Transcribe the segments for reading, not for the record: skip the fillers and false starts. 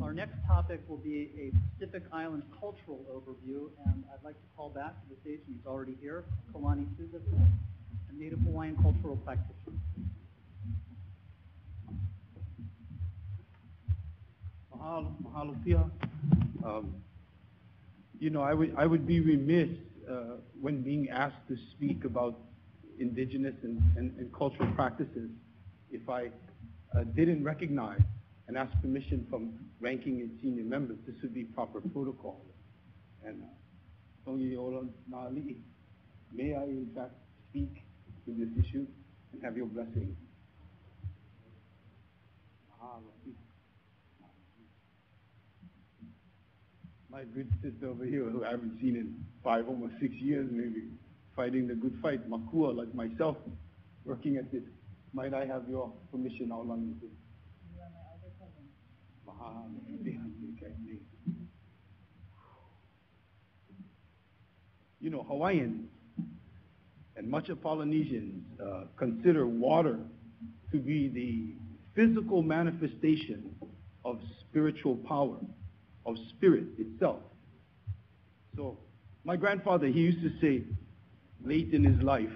Our next topic will be a Pacific Island cultural overview, and I'd like to call back to the stage, and he's already here, Kalani Souza, a Native Hawaiian cultural practitioner. Mahalo pia. You know, I would be remiss when being asked to speak about indigenous and cultural practices if I didn't recognize and ask permission from ranking and senior members. This would be proper protocol. And may I in fact speak to this issue and have your blessing? My good sister over here, who I haven't seen in 5, almost 6 years maybe, fighting the good fight, Makua, like myself, working at this. Might I have your permission, Aulani? You know, Hawaiians and much of Polynesians consider water to be the physical manifestation of spiritual power, of spirit itself. So my grandfather, he used to say late in his life,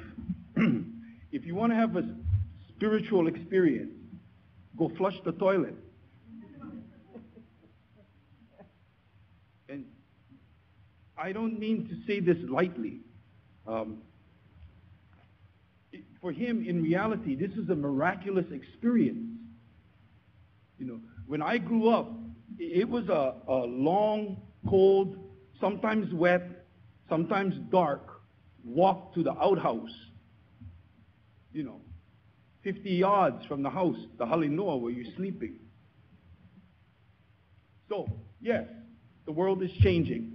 if you want to have a spiritual experience, go flush the toilet. And I don't mean to say this lightly. For him, in reality, this is a miraculous experience. You know, when I grew up, it was a long, cold, sometimes wet, sometimes dark walk to the outhouse. You know, 50 yards from the house, the halinoa where you're sleeping. So, yes, the world is changing.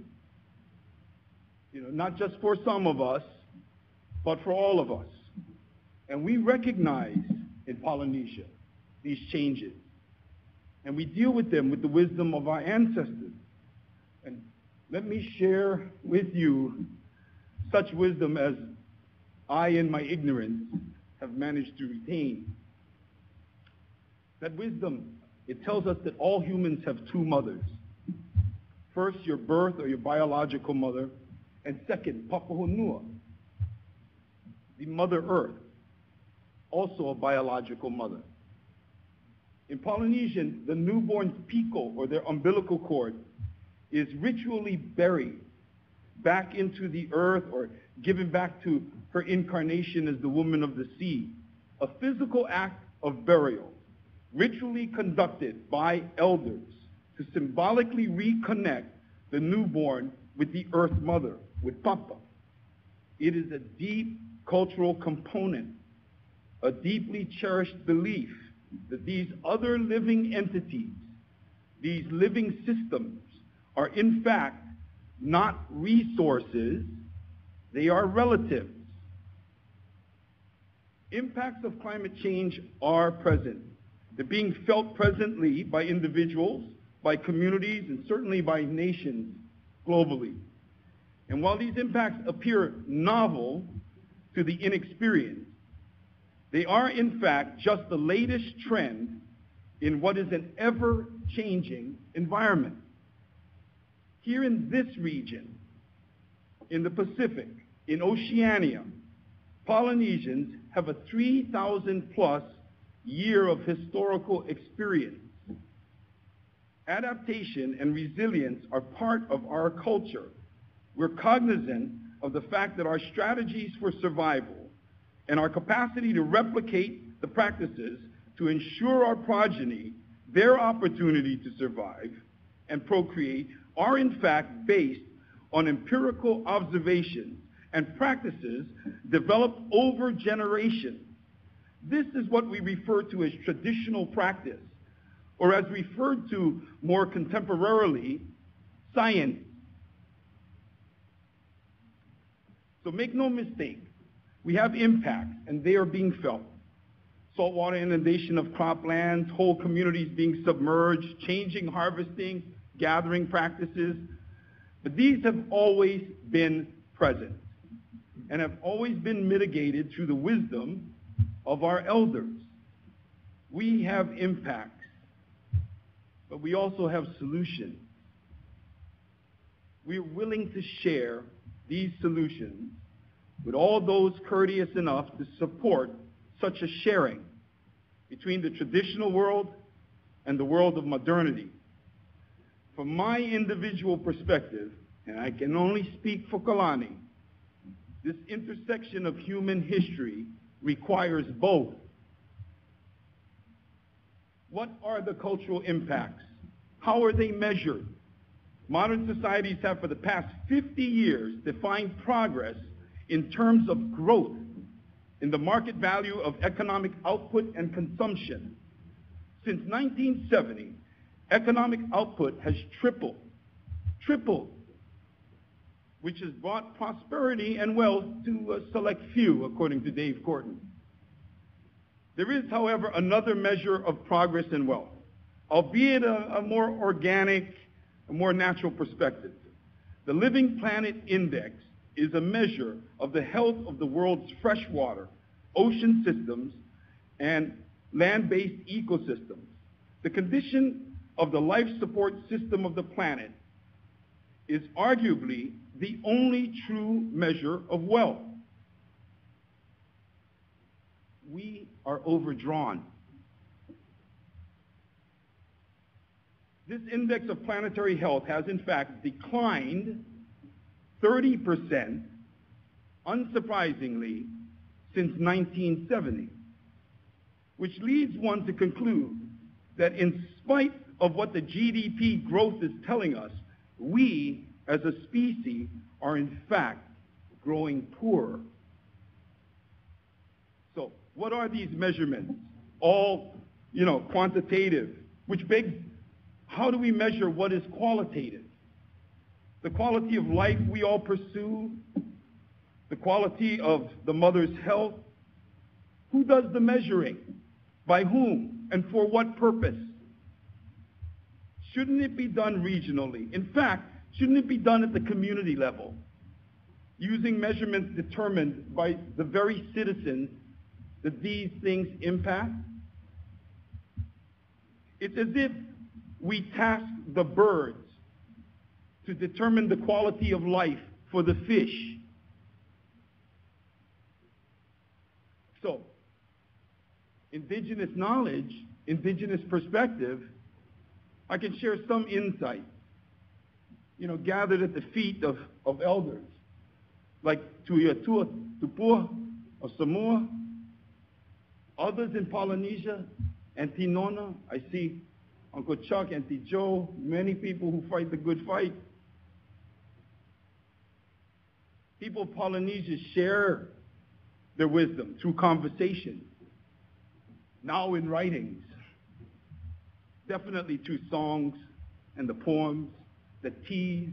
You know, not just for some of us, but for all of us. And we recognize in Polynesia these changes. And we deal with them with the wisdom of our ancestors. And let me share with you such wisdom as I, in my ignorance, have managed to retain. That wisdom, it tells us that all humans have two mothers. First, your birth or your biological mother, and second, Papahonua, the Mother Earth, also a biological mother. In Polynesian, the newborn's piko, or their umbilical cord, is ritually buried back into the earth or given back to her incarnation as the woman of the sea, a physical act of burial, ritually conducted by elders to symbolically reconnect the newborn with the earth mother, with Papa. It is a deep cultural component, a deeply cherished belief that these other living entities, these living systems, are in fact not resources, they are relatives. Impacts of climate change are present. They're being felt presently by individuals, by communities, and certainly by nations globally. And while these impacts appear novel to the inexperienced, they are in fact just the latest trend in what is an ever-changing environment. Here in this region, in the Pacific, in Oceania, Polynesians have a 3,000+ year of historical experience. Adaptation and resilience are part of our culture. We're cognizant of the fact that our strategies for survival and our capacity to replicate the practices to ensure our progeny their opportunity to survive and procreate are in fact based on empirical observations and practices developed over generations. This is what we refer to as traditional practice, or as referred to more contemporarily, science. So make no mistake, we have impacts, and they are being felt. Saltwater inundation of croplands, whole communities being submerged, changing harvesting, gathering practices. But these have always been present and have always been mitigated through the wisdom of our elders. We have impacts, but we also have solutions. We're willing to share these solutions with all those courteous enough to support such a sharing between the traditional world and the world of modernity. From my individual perspective, and I can only speak for Kalani, this intersection of human history requires both. What are the cultural impacts? How are they measured? Modern societies have for the past 50 years defined progress in terms of growth in the market value of economic output and consumption. Since 1970, economic output has tripled, which has brought prosperity and wealth to a select few, according to Dave Corton. There is, however, another measure of progress and wealth, albeit a more organic, a more natural perspective. The Living Planet Index is a measure of the health of the world's freshwater, ocean systems, and land-based ecosystems. The condition of the life support system of the planet is arguably the only true measure of wealth. We are overdrawn. This index of planetary health has in fact declined 30%, unsurprisingly, since 1970, which leads one to conclude that in spite of what the GDP growth is telling us, we as a species are in fact growing poorer. So what are these measurements? All, quantitative, which begs, how do we measure what is qualitative? The quality of life we all pursue, the quality of the mother's health. Who does the measuring? By whom? And for what purpose? Shouldn't it be done regionally? In fact, shouldn't it be done at the community level, using measurements determined by the very citizens that these things impact? It's as if we task the birds to determine the quality of life for the fish. So, indigenous knowledge, indigenous perspective, I can share some insight, gathered at the feet of elders, like Tuiatua, Tupua of Samoa, others in Polynesia, Auntie Nona, I see Uncle Chuck, Auntie Joe, many people who fight the good fight. People of Polynesia share their wisdom through conversation, now in writings, definitely through songs and the poems that tease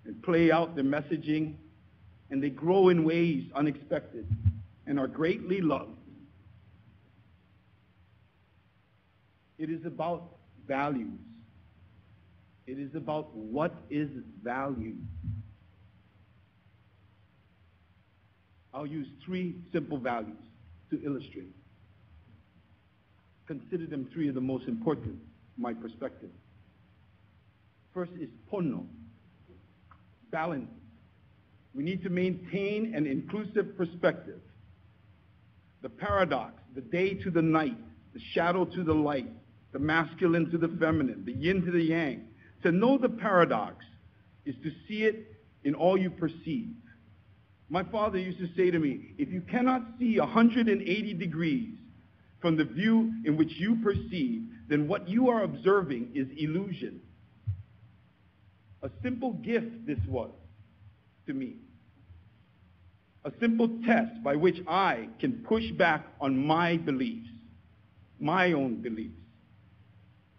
and play out their messaging, and they grow in ways unexpected and are greatly loved. It is about values. It is about what is value. I'll use 3 simple values to illustrate. Consider them 3 of the most important from my perspective. First is pono, balance. We need to maintain an inclusive perspective. The paradox, the day to the night, the shadow to the light, the masculine to the feminine, the yin to the yang. To know the paradox is to see it in all you perceive. My father used to say to me, if you cannot see 180 degrees from the view in which you perceive, then what you are observing is illusion. A simple gift this was to me. A simple test by which I can push back on my beliefs, my own beliefs.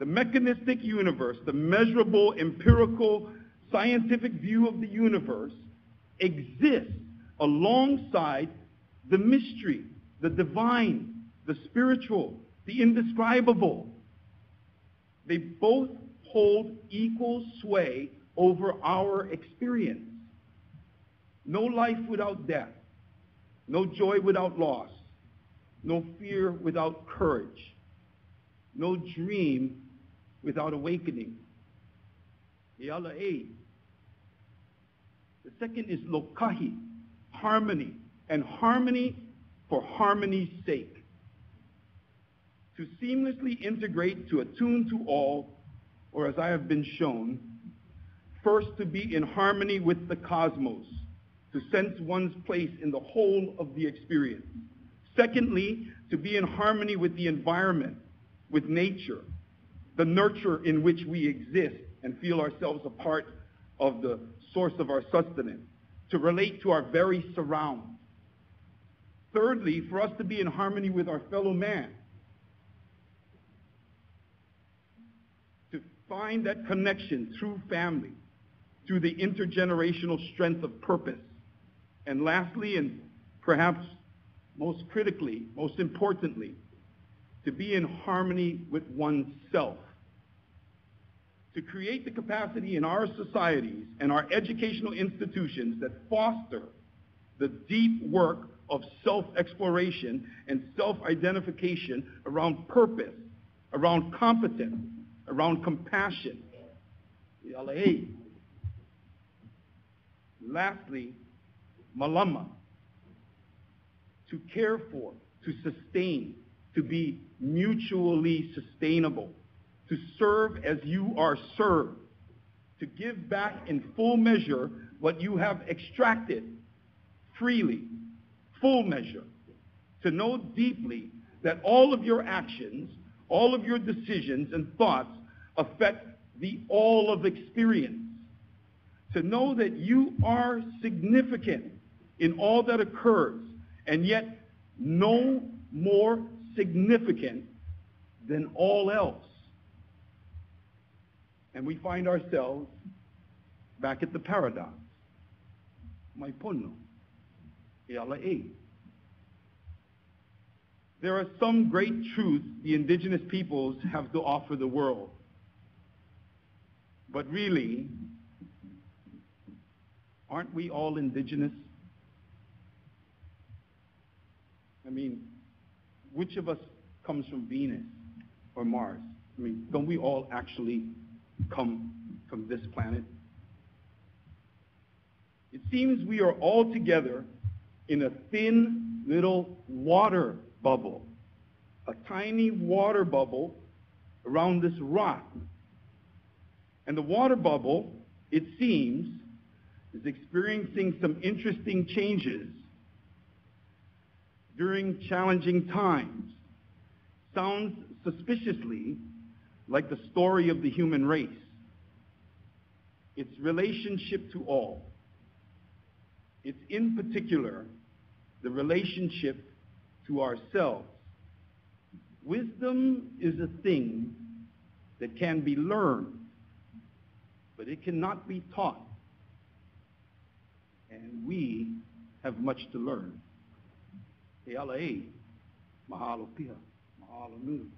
The mechanistic universe, the measurable, empirical, scientific view of the universe exists alongside the mystery, the divine, the spiritual, the indescribable. They both hold equal sway over our experience. No life without death, no joy without loss, no fear without courage, no dream without awakening. The second is lokahi, harmony, and harmony for harmony's sake. To seamlessly integrate, to attune to all, or as I have been shown, first to be in harmony with the cosmos, to sense one's place in the whole of the experience. Secondly, to be in harmony with the environment, with nature, the nurture in which we exist and feel ourselves a part of the source of our sustenance, to relate to our very surrounds. Thirdly, for us to be in harmony with our fellow man, to find that connection through family, through the intergenerational strength of purpose. And lastly, and perhaps most critically, most importantly, to be in harmony with oneself. To create the capacity in our societies and our educational institutions that foster the deep work of self-exploration and self-identification around purpose, around competence, around compassion. Lastly, malama, to care for, to sustain, to be mutually sustainable, to serve as you are served, to give back in full measure what you have extracted freely, full measure, to know deeply that all of your actions, all of your decisions and thoughts affect the all of experience, to know that you are significant in all that occurs, and yet no more significant than all else. And we find ourselves back at the paradox. Mai pono, e ala e. There are some great truths the indigenous peoples have to offer the world. But really, aren't we all indigenous? I mean, which of us comes from Venus or Mars? I mean, don't we all actually come from this planet? It seems we are all together in a thin little water bubble, a tiny water bubble around this rock. And the water bubble, it seems, is experiencing some interesting changes during challenging times. Sounds suspiciously like the story of the human race, its relationship to all. It's in particular the relationship to ourselves. Wisdom is a thing that can be learned, but it cannot be taught. And we have much to learn. Te ala e, mahalo pia, mahalo nui.